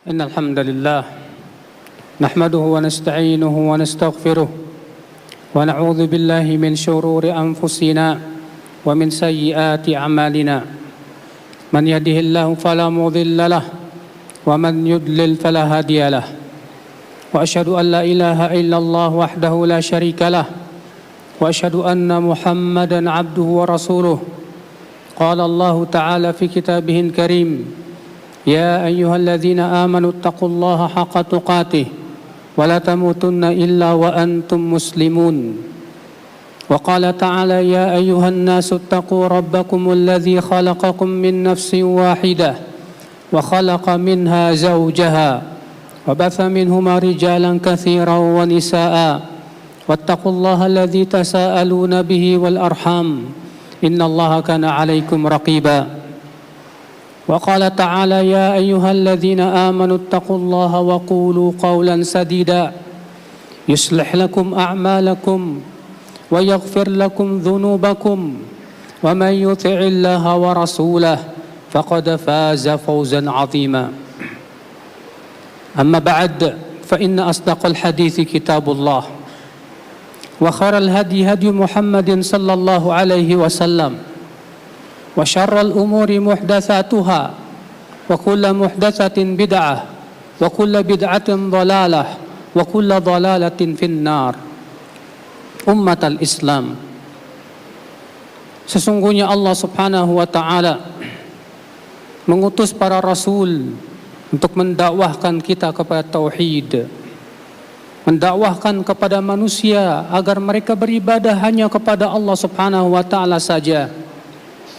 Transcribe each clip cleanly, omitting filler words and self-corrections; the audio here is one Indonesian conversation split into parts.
إن الحمد لله نحمده ونستعينه ونستغفره ونعوذ بالله من شرور أنفسنا ومن سيئات أعمالنا من يهده الله فلا مضل له ومن يضلل فلا هادي له وأشهد أن لا إله إلا الله وحده لا شريك له وأشهد أن محمدا عبده ورسوله قال الله تعالى في كتابه الكريم يا أيها الذين آمنوا اتقوا الله حق تقاته ولا تموتن إلا وأنتم مسلمون وقال تعالى يا أيها الناس اتقوا ربكم الذي خلقكم من نفس واحدة وخلق منها زوجها وبث منهما رجالا كثيرا ونساء واتقوا الله الذي تساءلون به والأرحام إن الله كان عليكم رقيبا وقال تعالى يا أيها الذين آمنوا اتقوا الله وقولوا قولا سديدا يصلح لكم أعمالكم ويغفر لكم ذنوبكم ومن يطع الله ورسوله فقد فاز فوزا عظيما أما بعد فإن أصدق الحديث كتاب الله وخير الهدي هدي محمد صلى الله عليه وسلم وشر الأمور محدثاتها وكل محدثة بدعة وكل بدعة ضلالة وكل ضلالة في النار. Ummatal Islam, sesungguhnya Allah subhanahu wa ta'ala mengutus para rasul untuk mendakwahkan kita kepada tauhid, mendakwahkan kepada manusia agar mereka beribadah hanya kepada Allah subhanahu wa ta'ala saja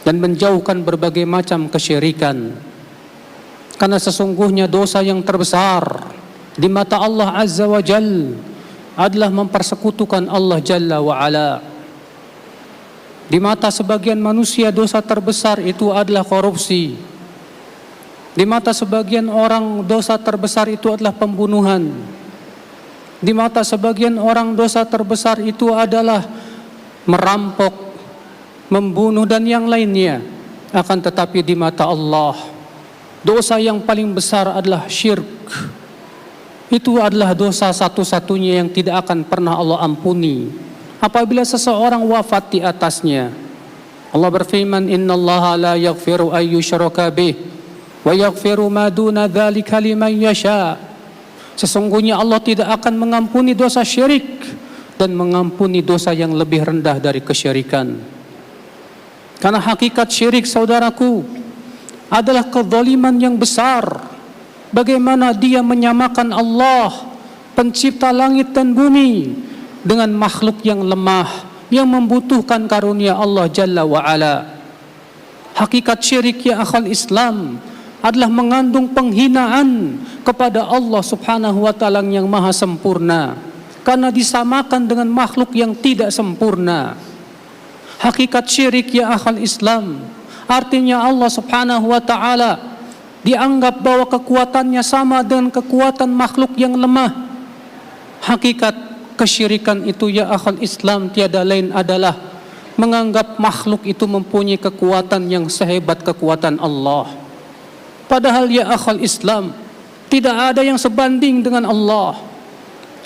dan menjauhkan berbagai macam kesyirikan. Karena sesungguhnya dosa yang terbesar di mata Allah Azza wa Jal adalah mempersekutukan Allah Jalla wa Ala. Di mata sebagian manusia dosa terbesar itu adalah korupsi. Di mata sebagian orang dosa terbesar itu adalah pembunuhan. Di mata sebagian orang dosa terbesar itu adalah merampok, membunuh dan yang lainnya. Akan tetapi di mata Allah, dosa yang paling besar adalah syirik. Itu adalah dosa satu-satunya yang tidak akan pernah Allah ampuni apabila seseorang wafat di atasnya. Allah berfirman, innallaha la yaghfiru an yushraka bih wa yaghfiru ma duna dzalika liman yasha. Sesungguhnya Allah tidak akan mengampuni dosa syirik dan mengampuni dosa yang lebih rendah dari kesyirikan. Karena hakikat syirik, saudaraku, adalah kezaliman yang besar. Bagaimana dia menyamakan Allah, pencipta langit dan bumi, dengan makhluk yang lemah, yang membutuhkan karunia Allah Jalla wa'ala. Hakikat syirik, ya akhal Islam, adalah mengandung penghinaan kepada Allah subhanahu wa ta'ala yang maha sempurna, karena disamakan dengan makhluk yang tidak sempurna. Hakikat syirik, ya akhal Islam, artinya Allah subhanahu wa ta'ala dianggap bahwa kekuatannya sama dengan kekuatan makhluk yang lemah. Hakikat kesyirikan itu, ya akhal Islam, tiada lain adalah menganggap makhluk itu mempunyai kekuatan yang sehebat kekuatan Allah. Padahal, ya akhal Islam, tidak ada yang sebanding dengan Allah.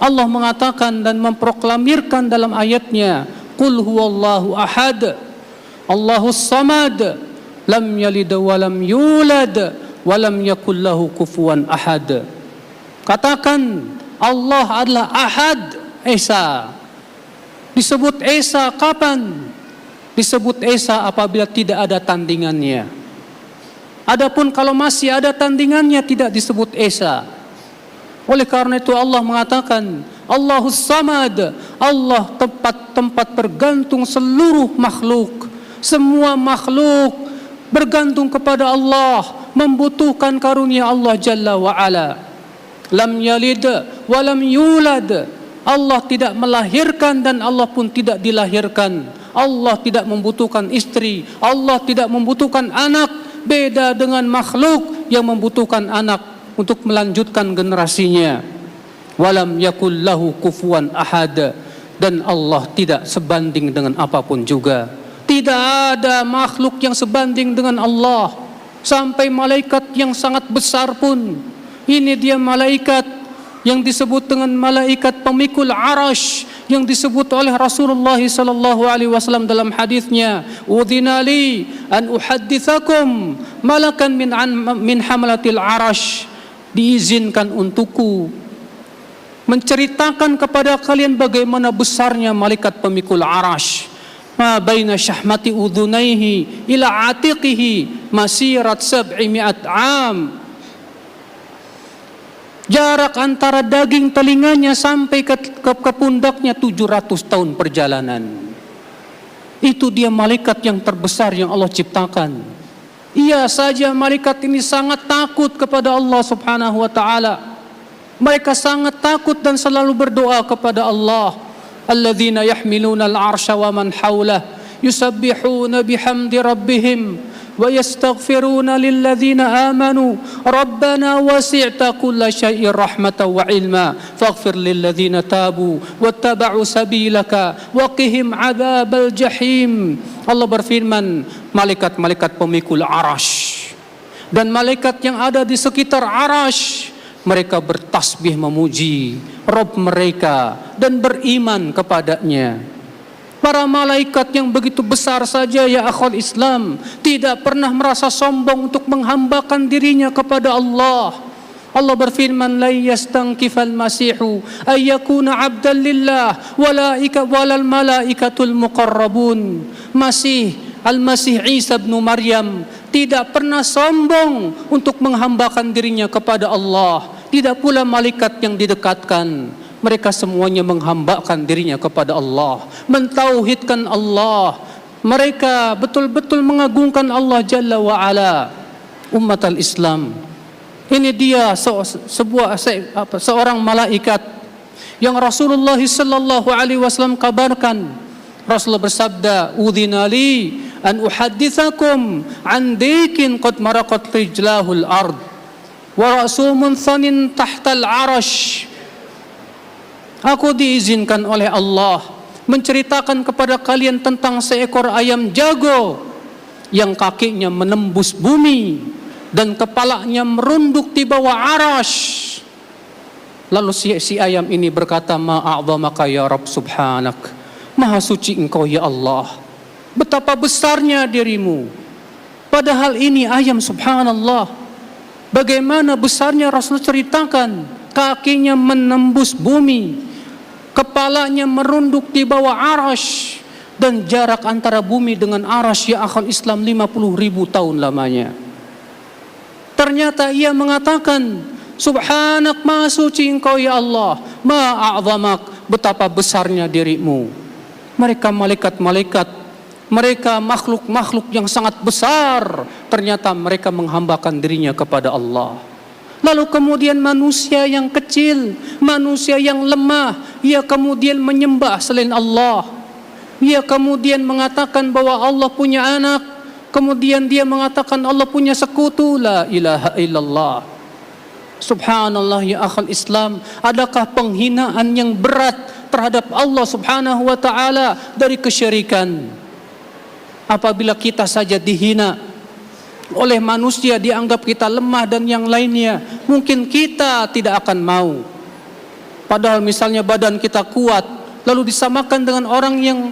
Allah mengatakan dan memproklamirkan dalam ayatnya, Qul huwallahu ahad, Allahus samad, lam yalid wa lam yulad walam yakul lahu kufuwan ahad. Katakan, Allah adalah Ahad, Esa. Disebut Esa kapan? Disebut Esa apabila tidak ada tandingannya. Adapun kalau masih ada tandingannya, tidak disebut Esa. Oleh karena itu Allah mengatakan, Allahus Samad, Allah tempat bergantung seluruh makhluk. Semua makhluk bergantung kepada Allah, membutuhkan karunia Allah Jalla wa'ala. Lam yalid wa lam yulad, Allah tidak melahirkan dan Allah pun tidak dilahirkan. Allah tidak membutuhkan istri, Allah tidak membutuhkan anak. Beda dengan makhluk yang membutuhkan anak untuk melanjutkan generasinya. Walam yakul lahu kufuwan ahad, dan Allah tidak sebanding dengan apapun juga. Tidak ada makhluk yang sebanding dengan Allah. Sampai malaikat yang sangat besar pun Ini dia malaikat yang disebut dengan malaikat pemikul arash, yang disebut oleh Rasulullah sallallahu alaihi wasallam dalam hadisnya, "Udhina li an uhadditsakum malakan min hamalatil arash." Diizinkan untukku menceritakan kepada kalian bagaimana besarnya malaikat pemikul arash. Ma baina syahmati udhunaihi ila atiqihi masirat 700 am. Jarak antara daging telinganya sampai ke pundaknya 700 tahun perjalanan. Itu dia malaikat yang terbesar yang Allah ciptakan. Ia saja malaikat ini sangat takut kepada Allah subhanahu wa ta'ala. Mereka sangat takut dan selalu berdoa kepada Allah. Alladzina yahmiluna al-arsha wa man hawlah yusabbihuna bihamdi rabbihim wa yastaghfiruna lilladzina amanu rabbana wasi'ta kulla syai'in rahmatan wa ilma faghfir lilladzina tabu wattaba'u sabilaka wa qihim adzabal jahim. Allah berfirman, malaikat-malaikat pemikul arash dan malaikat yang ada di sekitar arash, mereka bertasbih memuji Rabb mereka dan beriman kepadanya. Para malaikat yang begitu besar saja ya akhwal Islam tidak pernah merasa sombong untuk menghambakan dirinya kepada Allah. Allah berfirman, la yastankifal masihu ayyakuna abdan lillah walal malaikatul muqarrabun. Al-Masih Isa bin Maryam tidak pernah sombong untuk menghambakan dirinya kepada Allah. Tidak pula malaikat yang didekatkan. Mereka semuanya menghambakan dirinya kepada Allah, mentauhidkan Allah. Mereka betul-betul mengagungkan Allah Jalla wa Ala. Umat al-Islam, ini dia seorang malaikat yang Rasulullah sallallahu alaihi wasallam kabarkan. Rasulullah bersabda, "Udhina li an uhadditsakum an dikin qad maraqat rijlahul ard wa ra'su munthanin tahtal arash." Aku diizinkan oleh Allah menceritakan kepada kalian tentang seekor ayam jago yang kakinya menembus bumi dan kepalanya merunduk di bawah arash. Lalu si ayam ini berkata, "Ma'a'zamaka ya Rabb subhanak." Maha suci engkau ya Allah, betapa besarnya dirimu. Padahal ini ayam, subhanallah. Bagaimana besarnya Rasul ceritakan, kakinya menembus bumi, kepalanya merunduk di bawah arash, dan jarak antara bumi dengan arash ya akhal Islam 50.000 tahun lamanya. Ternyata ia mengatakan, "Subhanak, maha suci engkau ya Allah, ma'a'zamak, betapa besarnya dirimu." Mereka malaikat-malaikat, mereka makhluk-makhluk yang sangat besar, ternyata mereka menghambakan dirinya kepada Allah. Lalu kemudian manusia yang kecil, manusia yang lemah, ia kemudian menyembah selain Allah. Ia kemudian mengatakan bahwa Allah punya anak, kemudian dia mengatakan Allah punya sekutu. La ilaha illallah. Subhanallah ya akhal Islam, adakah penghinaan yang berat terhadap Allah subhanahu wa ta'ala dari kesyirikan? Apabila kita saja dihina oleh manusia, dianggap kita lemah dan yang lainnya, mungkin kita tidak akan mau. Padahal misalnya badan kita kuat, lalu disamakan dengan orang yang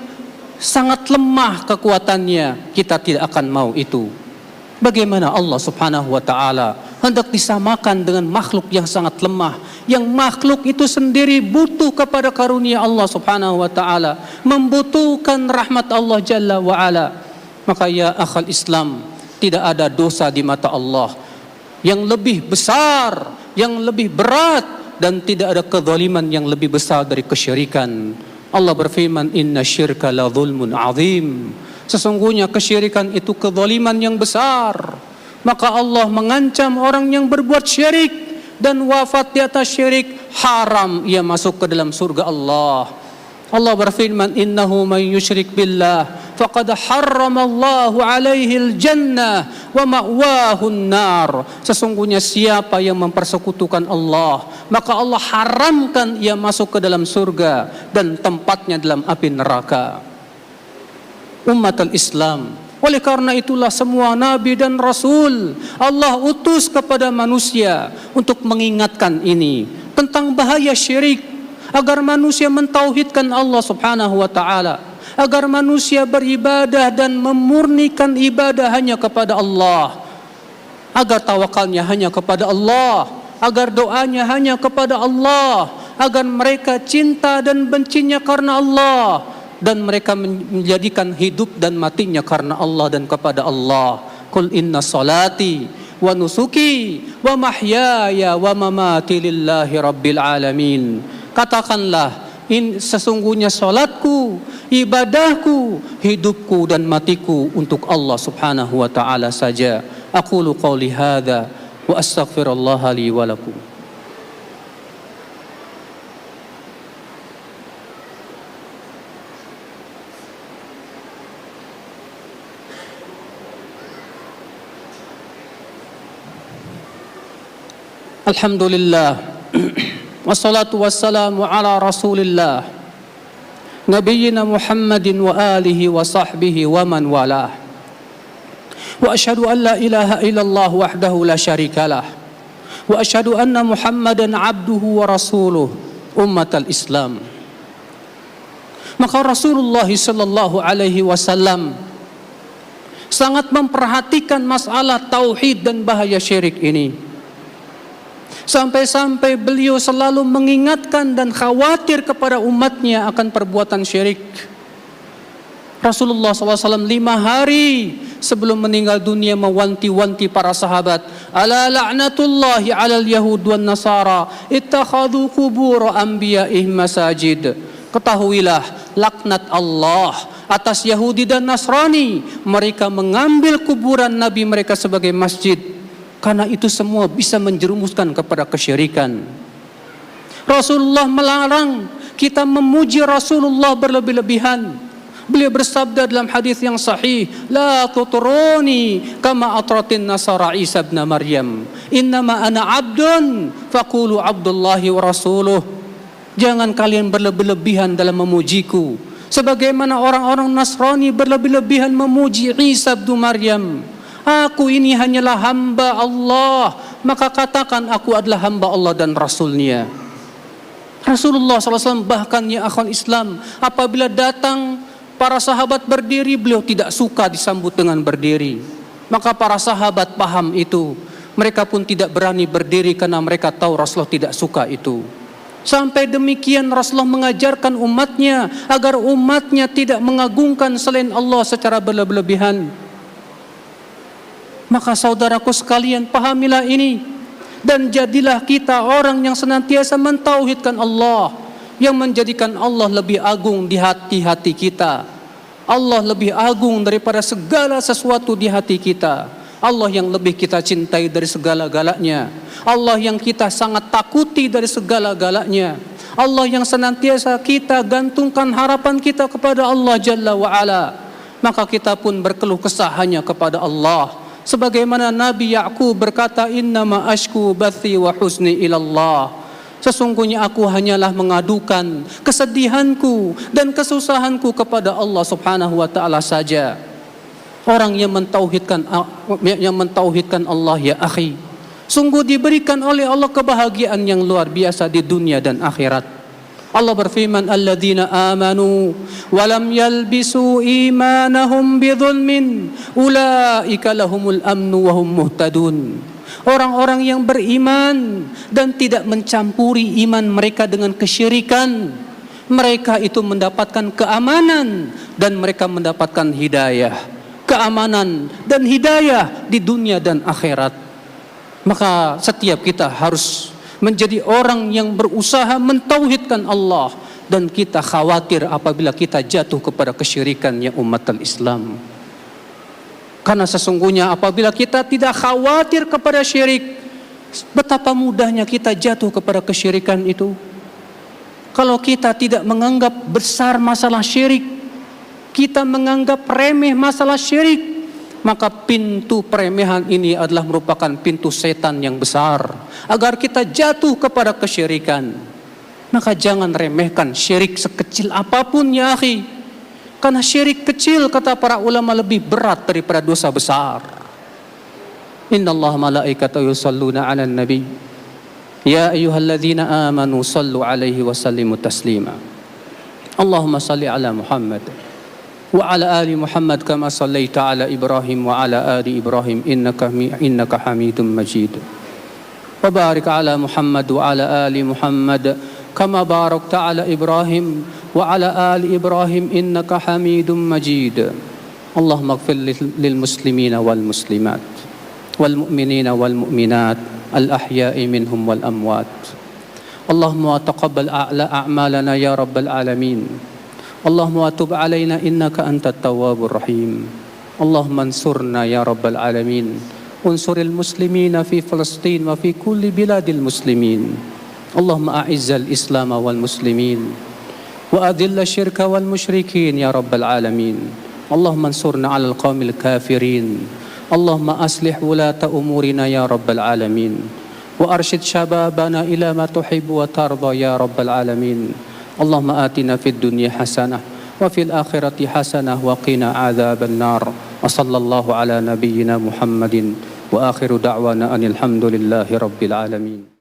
sangat lemah kekuatannya, kita tidak akan mau itu. Bagaimana Allah subhanahu wa ta'ala hendak disamakan dengan makhluk yang sangat lemah, yang makhluk itu sendiri butuh kepada karunia Allah subhanahu wa ta'ala, membutuhkan rahmat Allah Jalla wa Ala. Maka ya akhal Islam, tidak ada dosa di mata Allah yang lebih besar, yang lebih berat, dan tidak ada kezaliman yang lebih besar dari kesyirikan. Allah berfirman, "Inna syirka la zulmun azim." Sesungguhnya kesyirikan itu kezaliman yang besar. Maka Allah mengancam orang yang berbuat syirik dan wafat di atas syirik, haram ia masuk ke dalam surga Allah. Allah berfirman, "Innahu man yusyrik billah faqad harramallahu alaihi al-jannah wa ma'wahu an-nar." Sesungguhnya siapa yang mempersekutukan Allah, maka Allah haramkan ia masuk ke dalam surga dan tempatnya dalam api neraka. Umat al-Islam, Oleh karena itulah semua nabi dan rasul Allah utus kepada manusia untuk mengingatkan ini tentang bahaya syirik, agar manusia mentauhidkan Allah Subhanahu wa taala, agar manusia beribadah dan memurnikan ibadah hanya kepada Allah, agar tawakalnya hanya kepada Allah, agar doanya hanya kepada Allah, agar mereka cinta dan bencinya karena Allah, dan mereka menjadikan hidup dan matinya karena Allah dan kepada Allah. Qul inna salati wa nusuki wa mahyaya wa mamati lillahi rabbil alamin. Katakanlah, sesungguhnya salatku, ibadahku, hidupku dan matiku untuk Allah Subhanahu wa taala saja. Aqulu qauli hadza wa astaghfirullah li wa lakum. Alhamdulillah wassalatu wassalamu ala rasulillah nabiyyina Muhammadin wa alihi wa sahbihi wa man walah. Wa asyhadu an la ilaha illallah wahdahu la syarikalah wa asyhadu anna Muhammadan abduhu wa rasuluh ummatal Islam. Maka Rasulullah sallallahu alaihi wasallam sangat memperhatikan masalah tauhid dan bahaya syirik ini. Sampai-sampai beliau selalu mengingatkan dan khawatir kepada umatnya akan perbuatan syirik. Rasulullah SAW 5 hari sebelum meninggal dunia mewanti-wanti para sahabat, ala la'natullahi alal yahud wan nasara ittakhadhu qubur anbiya'ihim masajid. Ketahuilah laknat Allah atas Yahudi dan Nasrani, mereka mengambil kuburan nabi mereka sebagai masjid. Karena itu semua bisa menjerumuskan kepada kesyirikan. Rasulullah melarang kita memuji Rasulullah berlebih-lebihan. Beliau bersabda dalam hadis yang sahih, la tutruni kama atratin nasara Isa ibn Maryam, innama ana abdun faqulu abdullahi wa rasuluh. Jangan kalian berlebih-lebihan dalam memujiku sebagaimana orang-orang Nasrani berlebih-lebihan memuji Isa ibn Maryam. Aku ini hanyalah hamba Allah, maka katakan aku adalah hamba Allah dan Rasulnya. Rasulullah SAW bahkan, ya akhwan Islam, apabila datang para sahabat berdiri, beliau tidak suka disambut dengan berdiri. Maka para sahabat paham itu, mereka pun tidak berani berdiri karena mereka tahu Rasulullah tidak suka itu. Sampai demikian Rasulullah mengajarkan umatnya agar umatnya tidak mengagungkan selain Allah secara berlebihan. Maka saudaraku sekalian, pahamilah ini dan jadilah kita orang yang senantiasa mentauhidkan Allah, yang menjadikan Allah lebih agung di hati-hati kita. Allah lebih agung daripada segala sesuatu di hati kita. Allah yang lebih kita cintai dari segala-galanya. Allah yang kita sangat takuti dari segala-galanya. Allah yang senantiasa kita gantungkan harapan kita kepada Allah Jalla wa'ala. Maka kita pun berkeluh kesah hanya kepada Allah. Sebagaimana Nabi Ya'qub berkata, innama ashku bathi wa husni ilallah. Sesungguhnya aku hanyalah mengadukan kesedihanku dan kesusahanku kepada Allah Subhanahu wa taala saja. Orang yang mentauhidkan Allah, ya akhi, sungguh diberikan oleh Allah kebahagiaan yang luar biasa di dunia dan akhirat. Allah berfirman, alladzina amanu wa lam yalbisu imanahum bidzulmin ulaika lahumul amnu wa hum muhtadun. Orang-orang yang beriman dan tidak mencampuri iman mereka dengan kesyirikan, mereka itu mendapatkan keamanan dan mereka mendapatkan hidayah. Keamanan dan hidayah di dunia dan akhirat. Maka setiap kita harus menjadi orang yang berusaha mentauhidkan Allah, dan kita khawatir apabila kita jatuh kepada kesyirikan, ya umat al-Islam. Karena sesungguhnya apabila kita tidak khawatir kepada syirik, betapa mudahnya kita jatuh kepada kesyirikan itu. Kalau kita tidak menganggap besar masalah syirik, kita menganggap remeh masalah syirik, maka pintu peremehan ini adalah merupakan pintu setan yang besar agar kita jatuh kepada kesyirikan. Maka jangan remehkan syirik sekecil apapun, ya akhi. Karena syirik kecil, kata para ulama, lebih berat daripada dosa besar. Innallaha malaikatahu yusalluna 'alan nabi. Ya ayyuhalladzina amanu sallu 'alaihi wa sallimu taslima. Allahumma salli 'ala Muhammad wa 'ala ali Muhammad kama sallaita 'ala Ibrahim wa 'ala ali Ibrahim innaka Hamidum Majid. Wa barik 'ala Muhammad wa 'ala ali Muhammad kama barakta 'ala Ibrahim wa 'ala ali Ibrahim innaka Hamidum Majid. Allahumma ighfir lil muslimina wal muslimat wal mu'minina wal mu'minat al ahya'i minhum wal amwat. Allahumma taqabbal a'malana ya rabbal alamin. Allahumma tub 'alaina innaka antat tawwabur rahim. Allahumma ansurna ya rabbal alamin. Unsuril muslimina fi Palestin wa fi kulli biladil muslimin. Allahumma a'izzal islam wal muslimin wa adilla syirka wal musyrikin ya rabbal alamin. Allahumma ansurna 'alal qaumil kafirin. Allahumma aslih wulata umurina ya rabbal alamin. Wa arsyid syababana ila ma tuhibbu wa tarda ya rabbal alamin. Allahumma atina fid dunya hasanah wa fil akhirati hasanah wa qina adzaban nar. Wa sallallahu ala nabiyyina Muhammadin wa akhiru da'wana anil hamdulillahi rabbil alamin.